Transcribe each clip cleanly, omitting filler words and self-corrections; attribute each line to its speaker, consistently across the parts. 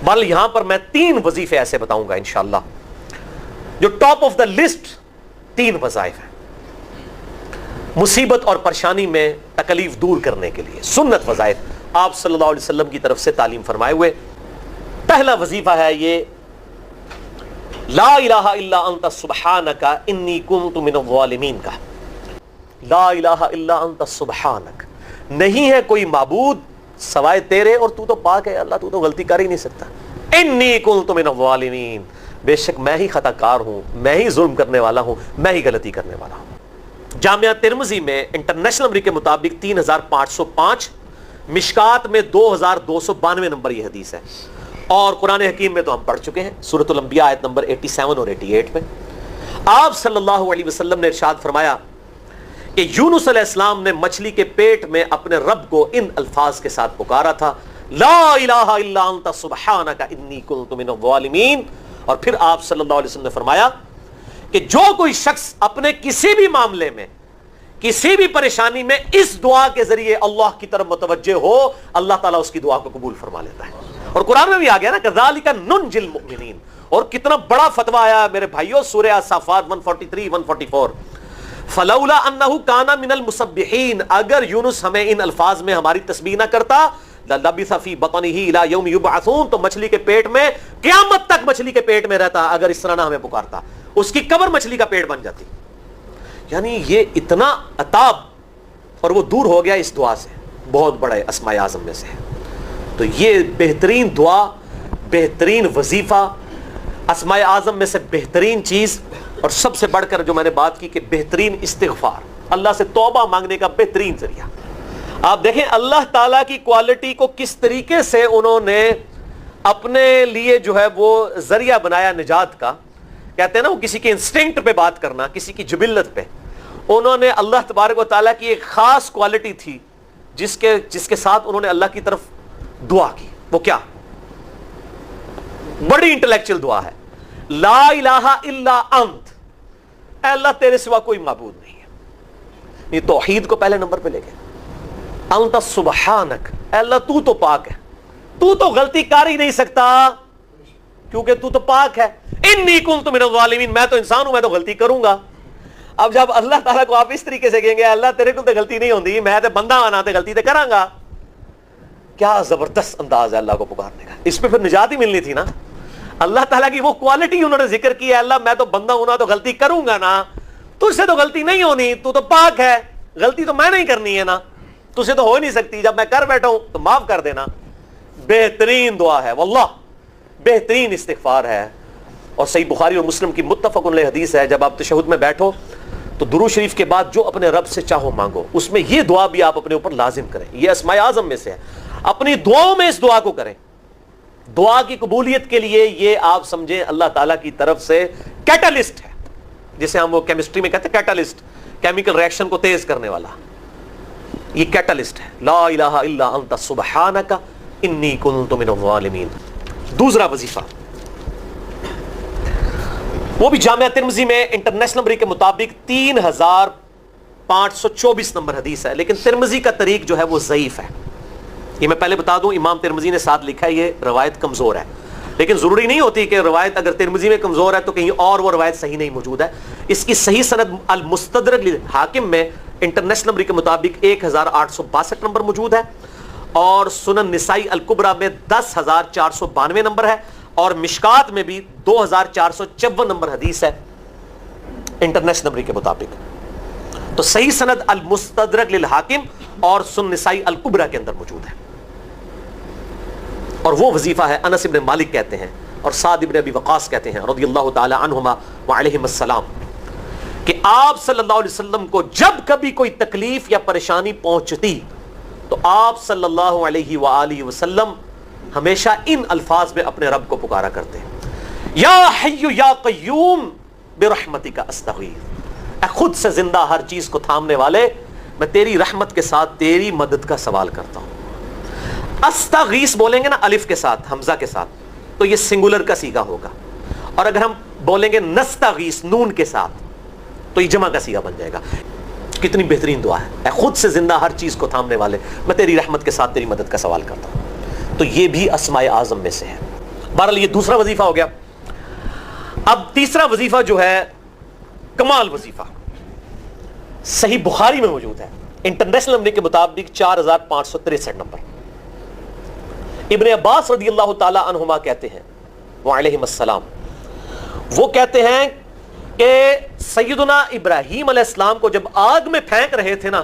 Speaker 1: بل یہاں پر میں 3 وظیفے ایسے بتاؤں گا انشاءاللہ جو ٹاپ آف دا لسٹ 3 وظائف ہیں مصیبت اور پریشانی میں تکلیف دور کرنے کے لیے، سنت وظائف آپ صلی اللہ علیہ وسلم کی طرف سے تعلیم فرمائے ہوئے۔ پہلا وظیفہ ہے یہ لا الہ الا انت سبحانک انی کنت من الظالمین کا۔ لا الہ الا انت سبحانک، نہیں ہے کوئی معبود سوائے تیرے اور تو پاک ہے اللہ، تو غلطی کر ہی نہیں سکتا۔ انی کنت من الظالمین، بے شک میں ہی خطا کار ہوں، میں ہی ظلم کرنے والا ہوں، میں ہی غلطی کرنے والا ہوں۔ جامعہ ترمذی میں انٹرنیشنل نمبر کے مطابق 3505، مشکات میں 2292 نمبر یہ حدیث ہے، اور قرآن حکیم میں تو ہم پڑھ چکے ہیں سورۃ الانبیاء آیت نمبر 87 اور 88 میں آپ صلی اللہ علیہ وسلم نے ارشاد فرمایا کہ یونس علیہ السلام نے مچھلی کے پیٹ میں اپنے رب کو ان الفاظ کے ساتھ پکارا تھا، لا الہ الا انت سبحانک انی کنت من الظالمین، اور پھر آپ صلی اللہ علیہ وسلم نے فرمایا کہ جو کوئی شخص اپنے کسی بھی معاملے میں کسی بھی پریشانی میں اس دعا کے ذریعے اللہ کی طرف متوجہ ہو، اللہ تعالیٰ اس کی دعا کو قبول فرما لیتا ہے۔ اور قرآن میں بھی آ گیا نا کذالک ننجی المؤمنین، اور کتنا بڑا فتویٰ آیا میرے بھائیوں سورہ الصافات 143 144، فلولا انہ کان من المسبحین، اگر یونس ہمیں ان الفاظ میں ہماری تسبیح نہ کرتا للبث فی بطنہ الی یوم یبعثون، تو مچھلی کے پیٹ میں قیامت تک مچھلی کے پیٹ میں رہتا اگر اس طرح نہ ہمیں پکارتا، اس کی قبر مچھلی کا پیٹ بن جاتی۔ یعنی یہ اتنا عطاب، اور وہ دور ہو گیا اس دعا سے، بہت بڑے اسماء اعظم میں سے ہے۔ تو یہ بہترین دعا، بہترین وظیفہ، اسماء اعظم میں سے بہترین چیز، اور سب سے بڑھ کر جو میں نے بات کی کہ بہترین استغفار، اللہ سے توبہ مانگنے کا بہترین ذریعہ۔ آپ دیکھیں اللہ تعالیٰ کی کوالٹی کو کس طریقے سے انہوں نے اپنے لیے جو ہے وہ ذریعہ بنایا نجات کا۔ کہتے ہیں نا وہ کسی کے انسٹنکٹ پہ بات کرنا، کسی کی جبلت پہ، انہوں نے اللہ تبارک و تعالیٰ کی ایک خاص کوالٹی تھی جس کے ساتھ انہوں نے اللہ کی طرف دعا کی۔ وہ کیا؟ بڑی انٹلیکچوئل دعا ہے، لا الہ الا انت، اے اللہ تیرے سوا کوئی معبود نہیں ہے۔ یہ توحید کو پہلے نمبر پہ لے گئے۔ انت سبحانک، اے اللہ تو تو پاک ہے، تو تو غلطی کر ہی نہیں سکتا کیونکہ تو تو پاک ہے۔ انی کنت من الظالمین، میں تو انسان ہوں، میں تو غلطی کروں گا۔ اب جب اللہ تعالیٰ کو آپ اس طریقے سے کہیں گے اللہ تیرے کو تو غلطی نہیں ہوندی، میں تو بندہ آنا تے غلطی تے کراں گا، کیا زبردست انداز ہے اللہ کو پکارنے کا۔ اس پہ پھر نجات ہی ملنی تھی نا۔ اللہ تعالیٰ کی وہ کوالٹی انہوں نے ذکر کی ہے، اللہ میں تو بندہ ہوں نا تو غلطی کروں گا نا، تجھ سے تو غلطی نہیں ہونی، تو تو پاک ہے، غلطی تو میں نہیں کرنی ہے نا، تجھ سے تو ہو ہی نہیں سکتی، جب میں کر بیٹھا ہوں تو معاف کر دینا۔ بہترین دعا ہے واللہ، بہترین استغفار ہے۔ اور صحیح بخاری اور مسلم کی متفق علیہ حدیث ہے، جب آپ تشہد میں بیٹھو تو درود شریف کے بعد جو اپنے رب سے چاہو مانگو، اس میں یہ دعا بھی آپ اپنے اوپر لازم کریں۔ یہ اسماء اعظم میں سے ہے، اپنی دعاؤں میں اس دعا کو کریں۔ دعا کی قبولیت کے لیے یہ آپ سمجھیں اللہ تعالیٰ کی طرف سے کیٹالسٹ ہے، جسے ہم وہ کیمسٹری میں کہتے ہیں کیٹالسٹ، کیمیکل ریئیکشن کو تیز کرنے والا، یہ کیٹالسٹ ہے۔ لا الہ الا انت سبحانک انی کنت من الظالمین۔ دوسرا وظیفہ وہ بھی جامعہ ترمذی میں انٹرنیشنل نمبر کے مطابق 3524 نمبر حدیث ہے، لیکن ترمذی کا طریق جو ہے وہ ضعیف ہے۔ یہ میں پہلے بتا دوں، امام ترمذی نے ساتھ لکھا ہے یہ روایت کمزور ہے، لیکن ضروری نہیں ہوتی کہ روایت اگر ترمذی میں کمزور ہے تو کہیں اور وہ روایت صحیح نہیں موجود ہے۔ اس کی صحیح سند المستدرک للحاکم میں انٹرنیشنل نمبر کے مطابق 1862 نمبر موجود ہے، اور سنن نسائی الکبریٰ میں 10492 نمبر ہے، اور مشکات میں بھی 2454 نمبر حدیث ہے انٹرنیشنل نمبر کے مطابق۔ تو صحیح سند المستدرک للحاکم اور سنن نسائی الکبریٰ کے اندر موجود ہے۔ اور وہ وظیفہ ہے انس بن مالک کہتے ہیں اور سعد بن ابی وقاص کہتے ہیں رضی اللہ تعالی عنہما وعلیہم السلام کہ آپ صلی اللہ علیہ وسلم کو جب کبھی کوئی تکلیف یا پریشانی پہنچتی تو آپ صلی اللہ علیہ وآلہ وسلم ہمیشہ ان الفاظ میں اپنے رب کو پکارا کرتے ہیں، یا حی یا قیوم برحمتک استغیث، اے خود سے زندہ ہر چیز کو تھامنے والے، میں تیری رحمت کے ساتھ تیری مدد کا سوال کرتا ہوں۔ استغیث بولیں گے نا الف کے ساتھ حمزہ کے ساتھ تو یہ سنگولر کا صیغہ ہوگا، اور اگر ہم بولیں گے نستغیث نون کے ساتھ تو یہ جمع کا صیغہ بن جائے گا۔ کتنی بہترین دعا ہے، اے خود سے زندہ ہر چیز کو تھامنے والے، میں تیری رحمت کے ساتھ تیری مدد کا سوال کرتا ہوں۔ تو یہ بھی اسماء اعظم میں سے ہے۔ بہرحال یہ دوسرا وظیفہ ہو گیا. اب تیسرا وظیفہ جو ہے کمال وظیفہ, صحیح بخاری میں موجود ہے انٹرنیشنل نمبر کے مطابق 4563 نمبر. ابن عباس رضی اللہ تعالی عنہما کہتے ہیں وعلیہم السلام, وہ کہتے ہیں کہ سیدنا ابراہیم علیہ السلام کو جب آگ میں پھینک رہے تھے نا,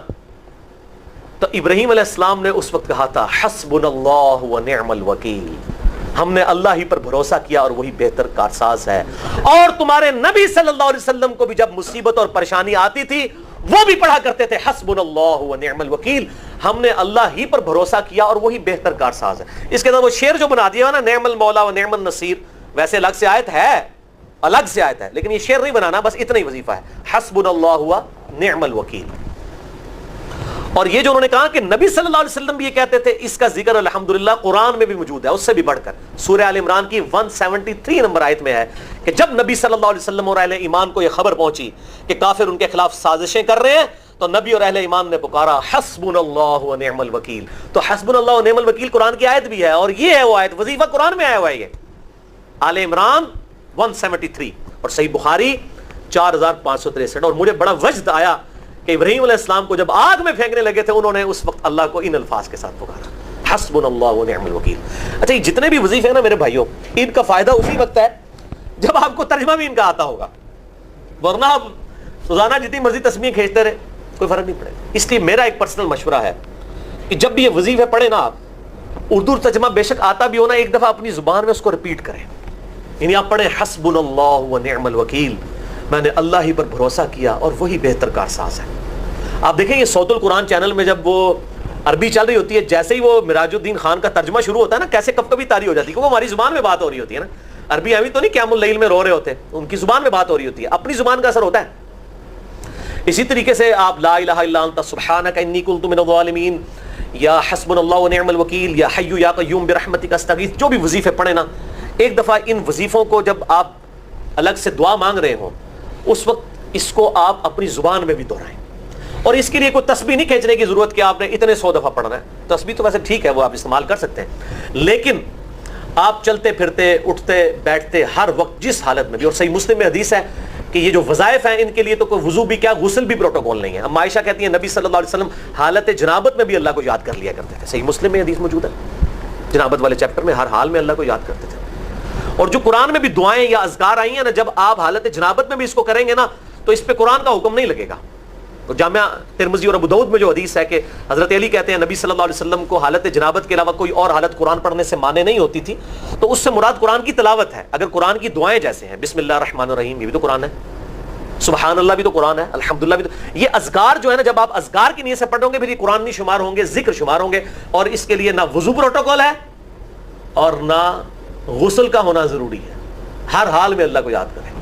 Speaker 1: تو ابراہیم علیہ السلام نے اس وقت کہا تھا حسبنا اللہ ونعم الوکیل, ہم نے اللہ ہی پر بھروسہ کیا اور وہی بہتر کارساز ہے. اور تمہارے نبی صلی اللہ علیہ وسلم کو بھی جب مصیبت اور پریشانی آتی تھی وہ بھی پڑھا کرتے تھے حسبنا اللہ ونعم الوکیل, ہم نے اللہ ہی پر بھروسہ کیا اور وہی بہتر کارساز ہے. اس کے بعد وہ شعر جو بنا دیا نا نعم المولا ونعم النصیر, ویسے الگ سے آیت ہے, الگ سے آیت ہے, لیکن یہ شعر نہیں بنانا, بس اتنا ہی وظیفہ ہے حسبنا اللہ ونعم الوکیل. اور یہ جو انہوں نے کہا کہ نبی صلی اللہ علیہ وسلم بھی یہ کہتے تھے, اس کا ذکر الحمدللہ قرآن میں بھی موجود ہے, اس سے بھی بڑھ کر سورہ آل عمران کی 173 نمبر آیت میں ہے کہ جب نبی صلی اللہ علیہ وسلم اور اہل ایمان کو یہ خبر پہنچی کہ کافر ان کے خلاف سازشیں کر رہے ہیں, تو نبی اور اہل ایمان نے پکارا حسبنا اللہ ونعم الوکیل. تو حسبنا اللہ ونعم الوکیل قرآن کی آیت بھی ہے, اور یہ ہے وہ آیت, وظیفہ قرآن میں آیا ہوا ہے یہ, آل عمران 173 اور صحیح بخاری 4563. اور مجھے بڑا وجد آیا کہ ابراہیم علیہ السلام کو جب آگ میں پھینکنے لگے تھے انہوں نے اس وقت اللہ کو ان الفاظ کے ساتھ پکارا حسبنا اللہ ونعم الوکیل. اچھا, یہ جتنے بھی وظیفے ہیں نا میرے بھائیوں, ان کا فائدہ اسی وقت ہے جب آپ کو ترجمہ بھی ان کا آتا ہوگا, ورنہ آپ روزانہ جتنی مرضی تسبیح کھینچتے رہے کوئی فرق نہیں پڑے. اس لیے میرا ایک پرسنل مشورہ ہے کہ جب بھی یہ وظیفے پڑھے نا آپ, اردو ترجمہ بے شک آتا بھی ہونا, ایک دفعہ اپنی زبان میں اس کو ریپیٹ کریں. یعنی آپ پڑھیں حسبنا اللہ ونعم الوکیل, میں نے اللہ ہی پر بھروسہ کیا اور وہی بہتر کارساز ہے. آپ دیکھیں یہ صوت القرآن چینل میں جب وہ عربی چل رہی ہوتی ہے, جیسے ہی وہ مراج الدین خان کا ترجمہ شروع ہوتا ہے نا, کیسے کب کبھی طاری ہو جاتی ہے, کیونکہ ہماری زبان میں بات ہو رہی ہوتی ہے نا. عربی ہمیں تو نہیں قیام اللیل میں رو رہے ہوتے, ان کی زبان میں بات ہو رہی ہوتی ہے, اپنی زبان کا اثر ہوتا ہے. اسی طریقے سے آپ لا الہ الا انت سبحانک انی کنت من الظالمین, یا حسبنا اللہ ونعم الوکیل, یا حی یا قیوم برحمتک استغیث, جو بھی وظیفے پڑھیں نا, ایک دفعہ ان وظیفوں کو جب آپ الگ سے دعا مانگ رہے ہوں اس وقت اس کو آپ اپنی زبان میں بھی دہرائیں. اور اس کے لیے کوئی تسبیح نہیں کھینچنے کی ضرورت کہ آپ نے اتنے 100 دفعہ پڑھنا ہے. تسبیح تو ویسے ٹھیک ہے, وہ آپ استعمال کر سکتے ہیں, لیکن آپ چلتے پھرتے اٹھتے بیٹھتے ہر وقت جس حالت میں بھی, اور صحیح مسلم میں حدیث ہے کہ یہ جو وظائف ہیں ان کے لیے تو کوئی وضو بھی کیا غسل بھی پروٹوکول نہیں ہے. اب عائشہ کہتی ہیں نبی صلی اللہ علیہ وسلم حالت جنابت میں بھی اللہ کو یاد کر لیا کرتے تھے. صحیح مسلم میں حدیث موجود ہے, جنابت والے چیپٹر میں, ہر حال میں اللہ کو یاد کرتے تھے. اور جو قرآن میں بھی دعائیں یا اذکار آئی ہیں نا, جب آپ حالت جنابت میں بھی اس کو کریں گے نا تو اس پہ قرآن کا حکم نہیں لگے گا. جامعہ ترمذی اور ابو داؤد میں جو حدیث ہے کہ حضرت علی کہتے ہیں نبی صلی اللہ علیہ وسلم کو حالت جنابت کے علاوہ کوئی اور حالت قرآن پڑھنے سے مانے نہیں ہوتی تھی, تو اس سے مراد قرآن کی تلاوت ہے. اگر قرآن کی دعائیں جیسے ہیں بسم اللہ الرحمن الرحیم, یہ بھی تو قرآن ہے, سبحان اللہ بھی تو قرآن ہے, الحمدللہ بھی تو, یہ اذکار جو ہے نا جب آپ اذکار کی نیت سے پڑھیں گے پھر یہ قرآن نہیں شمار ہوں گے, ذکر شمار ہوں گے. اور اس کے لیے نہ وضو پروٹوکول ہے اور نہ غسل کا ہونا ضروری ہے, ہر حال میں اللہ کو یاد کریں.